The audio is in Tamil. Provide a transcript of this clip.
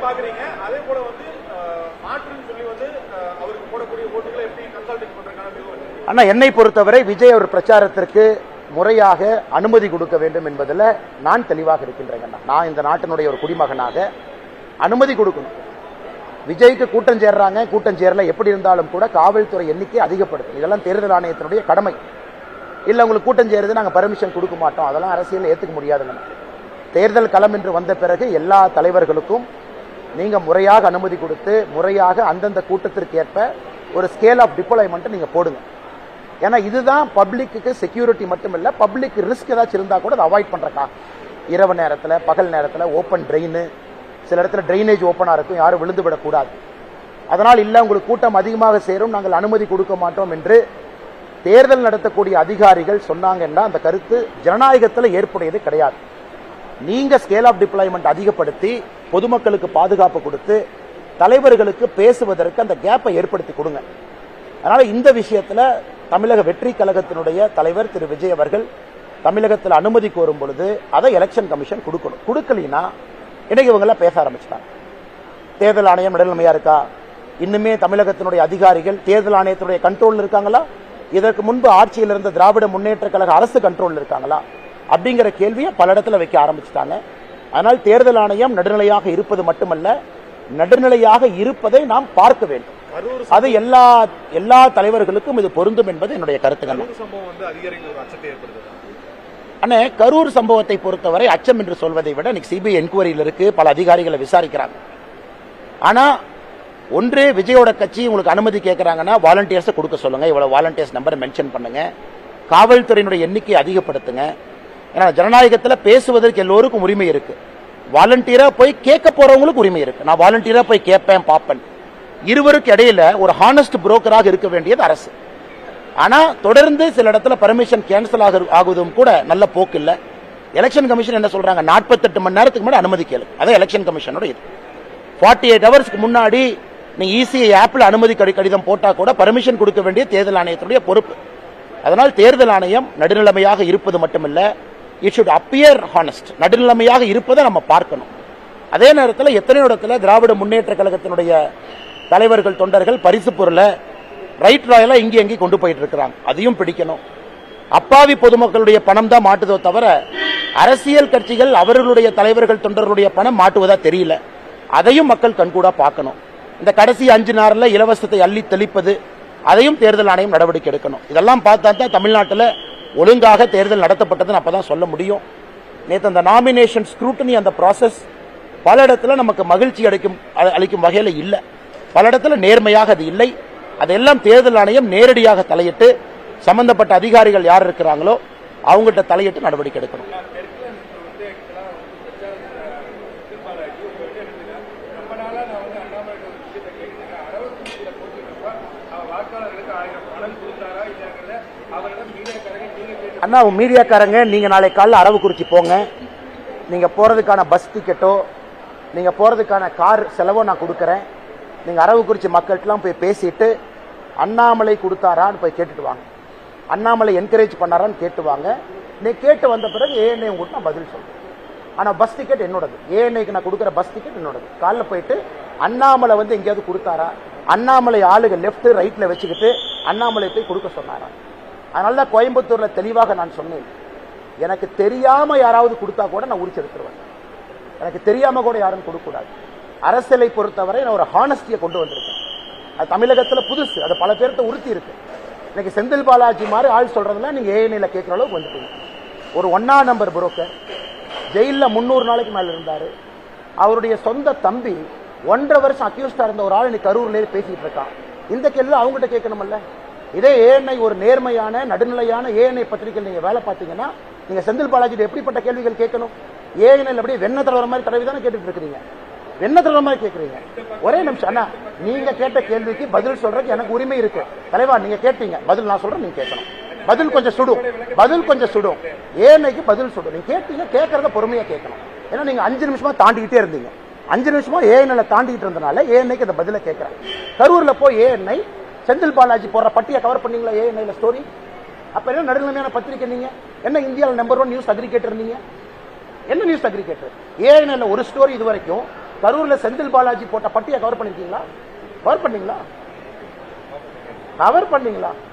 பாக்குறீங்க? அதே போல வந்து மாற்றுன்னு சொல்லி வந்து அவருக்கு போடக்கூடிய ஓட்டுகளை எப்படி கன்சல்டிங் பண்றாங்க? ஆனா என்னை பொறுத்தவரை விஜய் அவர் பிரச்சாரத்திற்கு முறையாக அனுமதி கொடுக்க வேண்டும் என்பதில் நான் தெளிவாக இருக்கின்றேன். நான் இந்த நாட்டினுடைய ஒரு குடிமகனாக அனுமதி கொடுக்கணும். விஜய்க்கு கூட்டம் சேர்றாங்க, கூட்டம் சேரல, எப்படி இருந்தாலும் கூட காவல்துறை எண்ணிக்கை அதிகப்படுத்தும். இதெல்லாம் தேர்தல் ஆணையத்தினுடைய கடமை. இல்ல உங்களுக்கு கூட்டம் சேருது நாங்க பர்மிஷன் கொடுக்க மாட்டோம், அதெல்லாம் அரசியல் ஏத்துக்க முடியாதுங்க. தேர்தல் களம் என்று வந்த பிறகு எல்லா தலைவர்களுக்கும் நீங்க முறையாக அனுமதி கொடுத்து முறையாக அந்தந்த கூட்டத்திற்கு ஏற்ப ஒரு ஸ்கேல் ஆஃப் டிப்ளாய்மெண்ட் நீங்க போடுங்க. ஏன்னா இதுதான் பப்ளிக்கு செக்யூரிட்டி மட்டும் இல்ல, பப்ளிக் ரிஸ்க் ஏதாச்சும் இருந்தா கூட அதை அவாய்ட் பண்றக்காக இரவு நேரத்தில் பகல் நேரத்தில் ஓப்பன் ட்ரெயின், சில இடத்துல ட்ரைனேஜ் ஓப்பனா இருக்கும், யாரும் விழுந்து விடக்கூடாது. அதனால் இல்ல உங்களுக்கு கூட்டம் அதிகமாக சேரும், நாங்கள் அனுமதி கொடுக்க மாட்டோம் என்று தேர்தல் நடத்தக்கூடிய அதிகாரிகள் சொன்னாங்கன்னா அந்த கருத்து ஜனநாயகத்தில் ஏற்புடையது கிடையாது. நீங்க ஸ்கேல் ஆஃப் டிப்ளாய்மெண்ட் அதிகப்படுத்தி பொதுமக்களுக்கு பாதுகாப்பு கொடுத்து தலைவர்களுக்கு பேசுவதற்கு அந்த கேப்பை ஏற்படுத்தி கொடுங்க. அதனால இந்த விஷயத்துல தமிழக வெற்றி கழகத்தினுடைய தலைவர் திரு விஜய் அவர்கள் தமிழகத்தில் அனுமதி கோரும் பொழுது அதை எலெக்ஷன் கமிஷன் கொடுக்கணும். கொடுக்கலனா இன்னைக்கு இவங்க பேச ஆரம்பிச்சிட்டாங்க. தேர்தல் ஆணையம் நடுநிலைமையா இருக்கா? இன்னுமே தமிழகத்தினுடைய அதிகாரிகள் தேர்தல் ஆணையத்தினுடைய கண்ட்ரோல் இருக்காங்களா? இதற்கு முன்பு ஆட்சியில் இருந்த திராவிட முன்னேற்ற கழக அரசு கண்ட்ரோல் இருக்காங்களா அப்படிங்கிற கேள்வியை பல இடத்துல வைக்க ஆரம்பிச்சிட்டாங்க. அதனால் தேர்தல் ஆணையம் நடுநிலையாக இருப்பது மட்டுமல்ல, நடுநிலையாக இருப்பதை நாம் பார்க்க வேண்டும். அது எல்லா தலைவர்களுக்கும் இது பொருந்தும் என்பது என்னுடைய கருத்துக்கள். அண்ணே, கரூர் சம்பவத்தை பொறுத்தவரை அச்சம் என்று சொல்வதை விட இன்னைக்கு சிபிஐ என்கொயரியில் இருக்கு, பல அதிகாரிகளை விசாரிக்கிறாங்க. ஆனா ஒன்று, விஜயோட கட்சி உங்களுக்கு அனுமதி கேட்கறாங்கன்னா வாலண்டியர்ஸ் கொடுக்க சொல்லுங்க, இவ்வளவு வாலண்டியர்ஸ் நம்பர் மென்ஷன் பண்ணுங்க, காவல்துறையினுடைய எண்ணிக்கை அதிகப்படுத்துங்க. ஏன்னா ஜனநாயகத்தில் பேசுவதற்கு எல்லோருக்கும் உரிமை இருக்கு. வாலண்டியரா போய் கேட்க போறவங்களுக்கு உரிமை இருக்கு. நான் வாலண்டியரா போய் கேட்பேன் பாப்பேன். இருவருக்கு இடையில ஒரு ஹானஸ்ட் புரோக்கராக இருக்க வேண்டியது அரசு. ஆனா தொடர்ந்து சில இடத்துல பர்மிஷன் கேன்சல் ஆகுவதும் கூட நல்ல போக்கு இல்ல. எலெக்ஷன் கமிஷன் என்ன சொல்றாங்க, 48 மணி நேரத்துக்கு முன்னாடி அனுமதி கேளு. அதான் எலெக்ஷன் கமிஷனோட இது. 48 ஹவர்ஸ்க்கு முன்னாடி நீங்க இசிஐ ஆப்ல அனுமதி கடிதம் போட்டா கூட பர்மிஷன் கொடுக்க வேண்டிய தேர்தல் ஆணையத்துடைய பொறுப்பு. அதனால் தேர்தல் ஆணையம் நடுநிலைமையாக இருப்பது மட்டுமல்ல, இட் ஷுட் அப்பியர் ஹானஸ்ட். நடுநிலைமையாக இருப்பதை நம்ம பார்க்கணும். அதே நேரத்தில் எத்தனை இடத்துல திராவிட முன்னேற்ற கழகத்தினுடைய தலைவர்கள் தொண்டர்கள் பரிசு பொருளை ரைட் ராயலா இங்கே எங்கே கொண்டு போயிட்டு இருக்கிறாங்க, அதையும் பிடிக்கணும். அப்பாவி பொதுமக்களுடைய பணம் தான் மாட்டுதோ தவிர அரசியல் கட்சிகள் அவர்களுடைய தலைவர்கள் தொண்டர்களுடைய பணம் மாட்டுவதா தெரியல. அதையும் மக்கள் கண்கூடா பார்க்கணும். இந்த கடைசி 5 நாளில் இலவசத்தை அள்ளி தெளிப்பது, அதையும் தேர்தல் ஆணையம் நடவடிக்கை எடுக்கணும். இதெல்லாம் பார்த்தா தான் தமிழ்நாட்டில் ஒழுங்காக தேர்தல் நடத்தப்பட்டதுன்னு அப்பதான் சொல்ல முடியும். நேற்று அந்த நாமினேஷன் ஸ்க்ரூட்டனி அந்த ப்ராசஸ் பல இடத்துல நமக்கு மகிழ்ச்சி அளிக்கும் வகையில் இல்லை, பல இடத்துல நேர்மையாக அது இல்லை. அதெல்லாம் தேர்தல் ஆணையம் நேரடியாக தலையிட்டு சம்பந்தப்பட்ட அதிகாரிகள் யார் இருக்கிறாங்களோ அவங்கள்ட்ட தலையிட்டு நடவடிக்கை எடுக்கணும். அண்ணா, மீடியாக்காரங்க நீங்க நாளை காலையில் அரவக்குறிச்சி போங்க. நீங்க போறதுக்கான பஸ் டிக்கெட்டோ நீங்க போறதுக்கான கார் செலவோ நான் கொடுக்கறேன். நீங்க அரவக்குறிச்சி மக்கள்கிட்டலாம் போய் பேசிட்டு அண்ணாமலை கொடுத்தாரான்னு போய் கேட்டுட்டு வாங்க, அண்ணாமலை என்கரேஜ் பண்ணாரான்னு கேட்டு வாங்க. நீ கேட்டு வந்த பிறகு ஏஎன்ஐ உங்களுக்கு நான் பதில் சொல்றேன். ஆனா பஸ் டிக்கெட் என்னோடது, ஏஎன்ஐக்கு நான் கொடுக்குற பஸ் டிக்கெட் என்னோடது. காலைல போயிட்டு அண்ணாமலை வந்து எங்கேயாவது கொடுத்தாரா, அண்ணாமலை ஆளுக லெப்ட் ரைட்ல வச்சுக்கிட்டு அண்ணாமலை போய் கொடுக்க சொன்னாரா? அதனால கோயம்புத்தூர்ல தெளிவாக நான் சொன்னேன், எனக்கு தெரியாம யாராவது கொடுத்தா கூட நான் உரிச்செடுத்துருவேன். எனக்கு தெரியாம கூட யாரும் கொடுக்க கூடாது. அரசியலை பொறுத்தவரை நான் ஒரு ஹானஸ்டியை கொண்டு வந்திருக்கேன். அது தமிழகத்துல புதுசு, அது பல பேர்த்த உறுத்தி இருக்கு. இன்னைக்கு செந்தில் பாலாஜி மாதிரி ஆள் சொல்றதுல நீங்க ஏஎன்ஐல கேட்கிற அளவுக்கு வந்துட்டீங்க. ஒரு 1ஆம் நம்பர் புரோக்கர் ஜெயில 300 நாளைக்கு மேல இருந்தாரு. அவருடைய சொந்த தம்பி 1.5 வருஷம் அக்யூஸ்டா இருந்த ஒரு ஆள் இன்னைக்கு கரூர்ல பேசிட்டு இருக்கான். இந்த கேள்வி அவங்ககிட்ட கேட்கணும்ல. இதே ஏஎன்ஐ ஒரு நேர்மையான நடுநிலையான ஏஎன்ஐ பத்திரிகை நீங்க வேலை பார்த்தீங்கன்னா நீங்க செந்தில் பாலாஜி எப்படிப்பட்ட கேள்விகள் கேட்கணும்? ஏஎன்ஐ அப்படியே வெண்ண தலைவர் மாதிரி தடவி தானே கேட்டுட்டு இருக்கிறீங்க, வெண்ண தலைவர் மாதிரி கேட்கறீங்க. ஒரே நிமிஷம் அண்ணா, நீங்க கேட்ட கேள்விக்கு பதில் சொல்றதுக்கு எனக்கு உரிமை இருக்கு. தலைவா நீங்க கேட்டீங்க, பதில் நான் சொல்றேன், நீங்க கேட்கணும். பதில் கொஞ்சம் சுடும், ஏஎன்ஐக்கு பதில் சுடும். நீங்க கேட்டீங்க, கேட்கறத பொறுமையா கேட்கணும். ஏன்னா நீங்க 5 நிமிஷமா தாண்டிக்கிட்டே இருந்தீங்க. 5 நிமிஷமா ஏஎன்ஐ தாண்டிக்கிட்டு இருந்தனால ஏஎன்ஐக்கு இந்த பதில கேட்கிறேன். கரூர்ல போய் ஏஎன்ஐ செந்தில் பாலாஜி போடுற பட்டியை கவர் பண்ணீங்களா ஏஎன்ஐல ஸ்டோரி? அப்ப என்ன நடுநிலையான பத்திரிகை நீங்க? என்ன இந்தியாவில் நம்பர் 1 நியூஸ் அக்ரிகேட்டர் நீங்க? என்ன நியூஸ் அக்ரிகேட்டர்? ஏஎன்ஐல ஒரு ஸ்டோரி இது வரைக்கும் கரூர்ல செந்தில் பாலாஜி போட்ட பட்டியை கவர் பண்ணிருக்கீங்களா? கவர் பண்ணீங்களா?